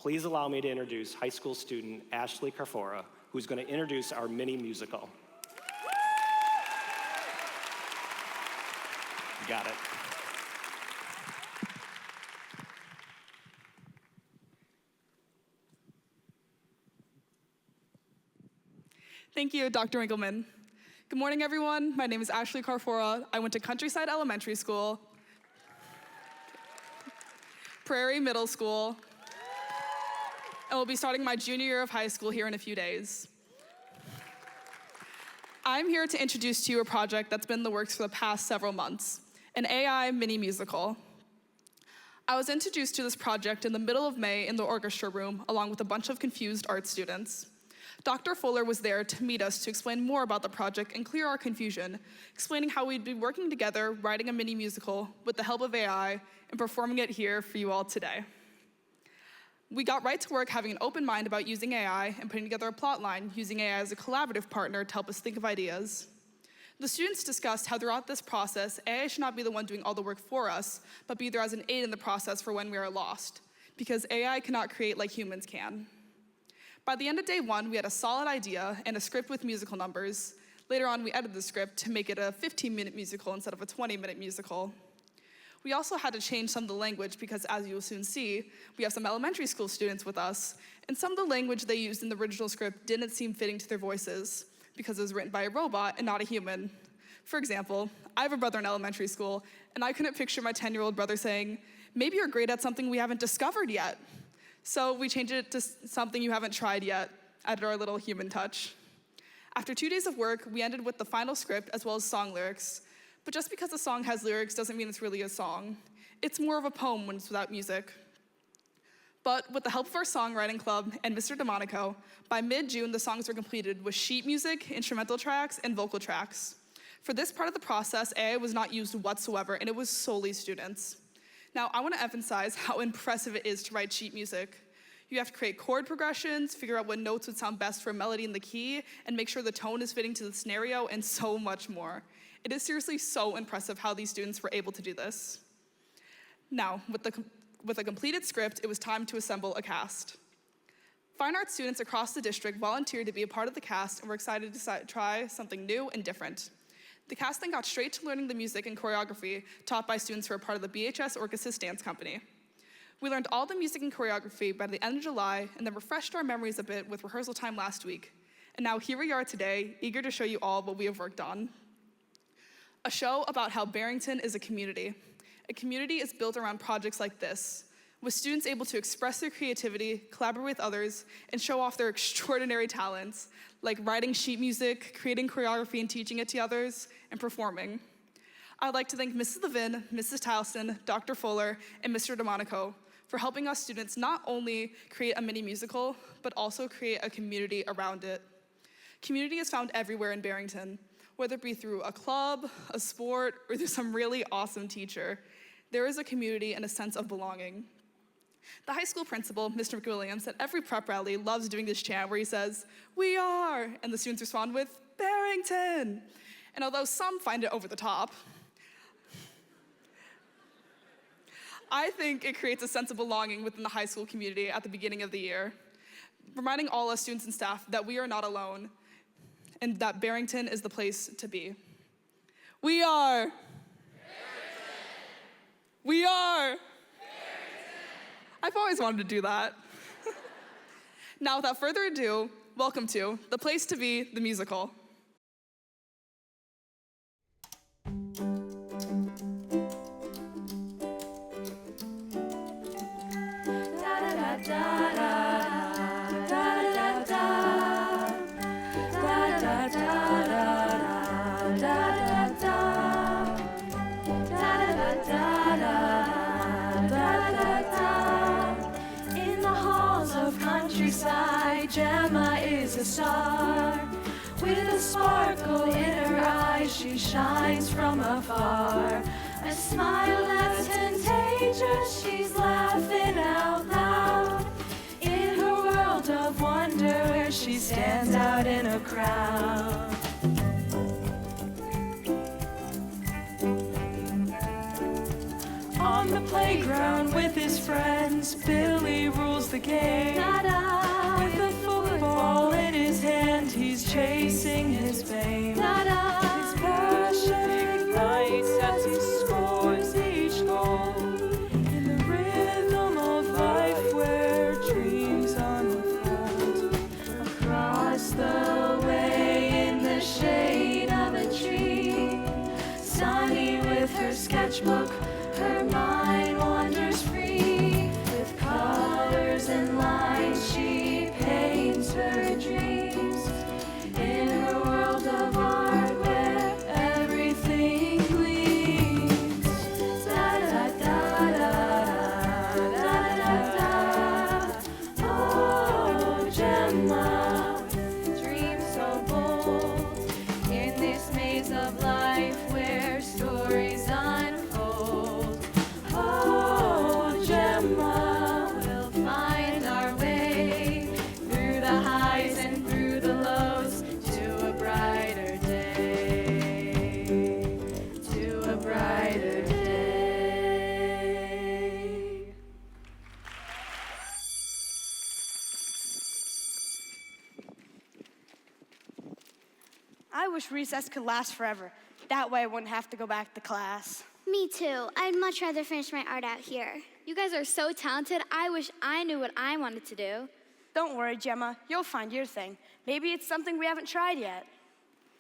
please allow me to introduce high school student Ashley Carfora, who's going to introduce our mini musical. You got it. Thank you, Dr. Winkleman. Good morning, everyone. My name is Ashley Carfora. I went to Countryside Elementary School, Prairie Middle School, and will be starting my junior year of high school here in a few days. I'm here to introduce to you a project that's been in the works for the past several months, an AI mini musical. I was introduced to this project in the middle of May in the orchestra room, along with a bunch of confused art students. Dr. Fuller was there to meet us to explain more about the project and clear our confusion, explaining how we'd be working together, writing a mini musical with the help of AI, and performing it here for you all today. We got right to work having an open mind about using AI and putting together a plot line using AI as a collaborative partner to help us think of ideas. The students discussed how throughout this process, AI should not be the one doing all the work for us, but be there as an aid in the process for when we are lost, because AI cannot create like humans can. By the end of day one, we had a solid idea and a script with musical numbers. Later on, we edited the script to make it a 15-minute musical instead of a 20-minute musical. We also had to change some of the language because, as you will soon see, we have some elementary school students with us, and some of the language they used in the original script didn't seem fitting to their voices because it was written by a robot and not a human. For example, I have a brother in elementary school, and I couldn't picture my 10-year-old brother saying, "Maybe you're great at something we haven't discovered yet." So we changed it to something you haven't tried yet, added our little human touch. After 2 days of work, we ended with the final script as well as song lyrics. But just because a song has lyrics doesn't mean it's really a song. It's more of a poem when it's without music. But with the help of our songwriting club and Mr. DeMonico, by mid-June, the songs were completed with sheet music, instrumental tracks, and vocal tracks. For this part of the process, AI was not used whatsoever, and it was solely students. Now, I want to emphasize how impressive it is to write sheet music. You have to create chord progressions, figure out what notes would sound best for a melody in the key, and make sure the tone is fitting to the scenario, and so much more. It is seriously so impressive how these students were able to do this. Now, with a completed script, it was time to assemble a cast. Fine arts students across the district volunteered to be a part of the cast and were excited to try something new and different. The cast then got straight to learning the music and choreography taught by students who are part of the BHS Orchesis Dance Company. We learned all the music and choreography by the end of July and then refreshed our memories a bit with rehearsal time last week. And now here we are today, eager to show you all what we have worked on. A show about how Barrington is a community. A community is built around projects like this, with students able to express their creativity, collaborate with others, and show off their extraordinary talents, like writing sheet music, creating choreography and teaching it to others, and performing. I'd like to thank Mrs. Levin, Mrs. Towson, Dr. Fuller, and Mr. DeMonico for helping us students not only create a mini musical, but also create a community around it. Community is found everywhere in Barrington, whether it be through a club, a sport, or through some really awesome teacher. There is a community and a sense of belonging. The high school principal, Mr. McWilliams, at every prep rally loves doing this chant where he says, "We are," and the students respond with, "Barrington." And although some find it over the top, I think it creates a sense of belonging within the high school community at the beginning of the year, reminding all us students and staff that we are not alone and that Barrington is the place to be. We are. Barrington. We are. I've always wanted to do that. Now, without further ado, welcome to The Place to Be, the musical. Gemma is a star. With a sparkle in her eyes, she shines from afar. A smile that's contagious, she's laughing out loud. In her world of wonder, she stands out in a crowd. On the playground with his friends, Billy rules the game. With a football in his hand, he's chasing his fame. His passion ignites as he scores each goal. In the rhythm of life where dreams unfold. Across the way in the shade of a tree, Sunny with her sketchbook, her mind wanders free. With colors and lines she paints her dreams. In her world of art where everything gleams. Da da da da da da da. Oh, Gemma, dreams so bold. In this maze of life where stories unfold. Oh, Gemma, we'll find our way through the highs and through the lows to a brighter day. To a brighter day. I wish recess could last forever. That way I wouldn't have to go back to class. Me too. I'd much rather finish my art out here. You guys are so talented. I wish I knew what I wanted to do. Don't worry, Gemma. You'll find your thing. Maybe it's something we haven't tried yet.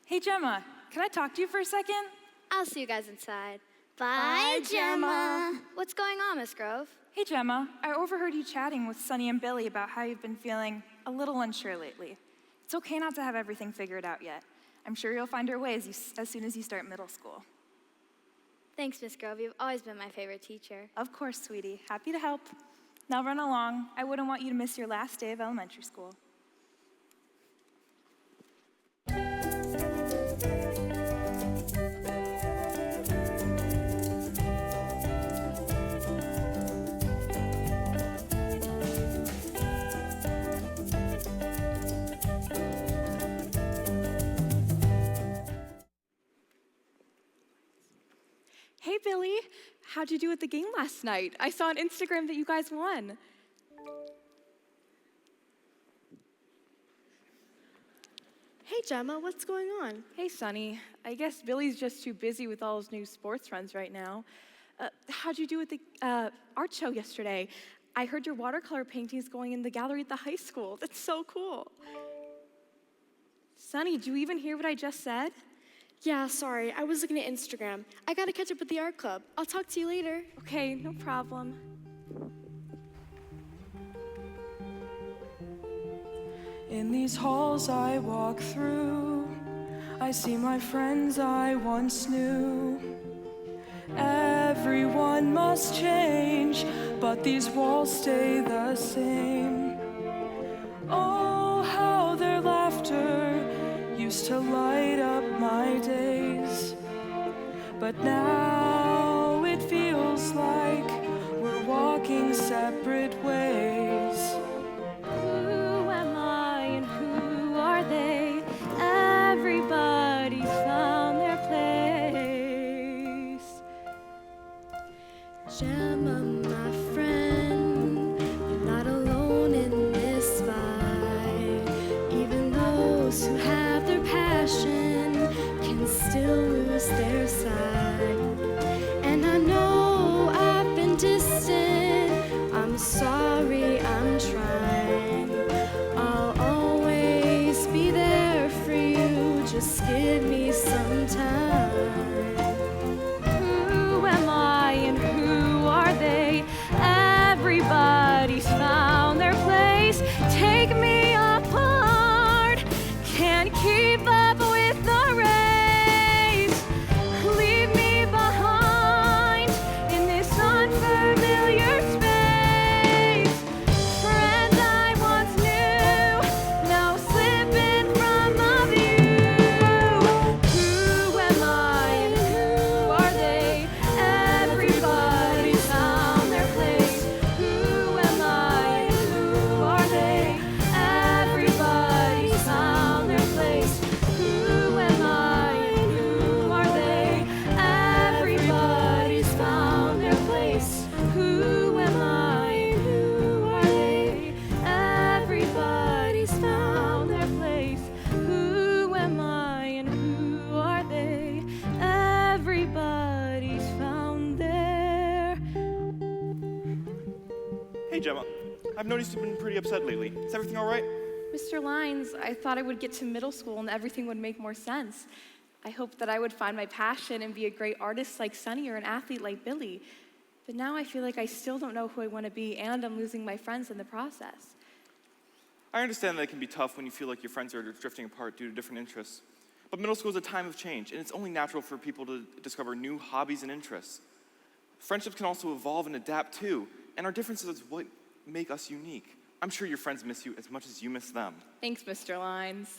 Hey, Gemma, can I talk to you for a second? I'll see you guys inside. Bye, Gemma. What's going on, Miss Grove? Hey, Gemma, I overheard you chatting with Sunny and Billy about how you've been feeling a little unsure lately. It's okay not to have everything figured out yet. I'm sure you'll find your way as soon as you start middle school. Thanks, Miss Grove. You've always been my favorite teacher. Of course, sweetie. Happy to help. Now run along. I wouldn't want you to miss your last day of elementary school. Hey, Billy. How'd you do at the game last night? I saw on Instagram that you guys won. Hey, Gemma, what's going on? Hey, Sunny. I guess Billy's just too busy with all his new sports runs right now. How'd you do at the art show yesterday? I heard your watercolor painting's going in the gallery at the high school. That's so cool. Sunny, do you even hear what I just said? Yeah, sorry, I was looking at Instagram. I gotta catch up with the art club. I'll talk to you later. Okay, no problem. In these halls I walk through, I see my friends I once knew. Everyone must change, but these walls stay the same. Oh, how their laughter used to light up my days. But now it feels like we're walking separate ways. Who am I and who are they? Everybody found their place. Gemma, my friend, you're not alone in this fight. Even those who have their passion can still lose their sight. And I know I've been distant. I'm sorry, I'm trying. I'll always be there for you. Just give me some time. Who am I and who are they? Everybody's found their place. Take me apart, can't keep up with the race. Leave me behind in this unfamiliar space. Hey, Gemma. I've noticed you've been pretty upset lately. Is everything all right? Mr. Lyons, I thought I would get to middle school and everything would make more sense. I hoped that I would find my passion and be a great artist like Sunny or an athlete like Billy. But now I feel like I still don't know who I want to be, and I'm losing my friends in the process. I understand that it can be tough when you feel like your friends are drifting apart due to different interests. But middle school is a time of change, and it's only natural for people to discover new hobbies and interests. Friendships can also evolve and adapt too, and our differences is what make us unique. I'm sure your friends miss you as much as you miss them. Thanks, Mr. Lyons.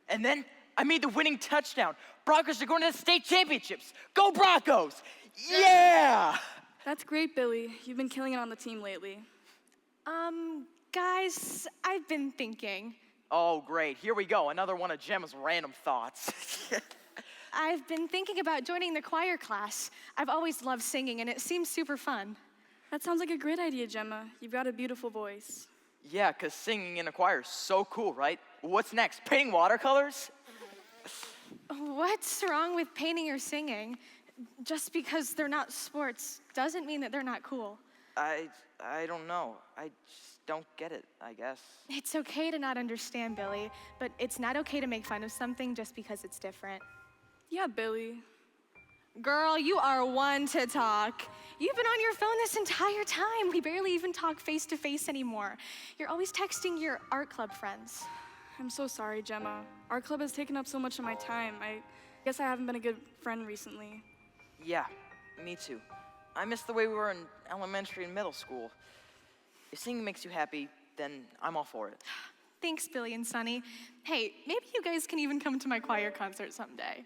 And then I made the winning touchdown. Broncos are going to the state championships. Go Broncos! Yeah! That's great, Billy. You've been killing it on the team lately. Guys, I've been thinking. Oh, great. Here we go. Another one of Gemma's random thoughts. I've been thinking about joining the choir class. I've always loved singing, and it seems super fun. That sounds like a great idea, Gemma. You've got a beautiful voice. Yeah, because singing in a choir is so cool, right? What's next? Painting watercolors? What's wrong with painting or singing? Just because they're not sports doesn't mean that they're not cool. I don't know. I just don't get it, I guess. It's okay to not understand, Billy, but it's not okay to make fun of something just because it's different. Yeah, Billy. Girl, you are one to talk. You've been on your phone this entire time. We barely even talk face to face anymore. You're always texting your art club friends. I'm so sorry, Gemma. Our club has taken up so much of my time. I guess I haven't been a good friend recently. Yeah, me too. I miss the way we were in elementary and middle school. If singing makes you happy, then I'm all for it. Thanks, Billy and Sunny. Hey, maybe you guys can even come to my choir concert someday.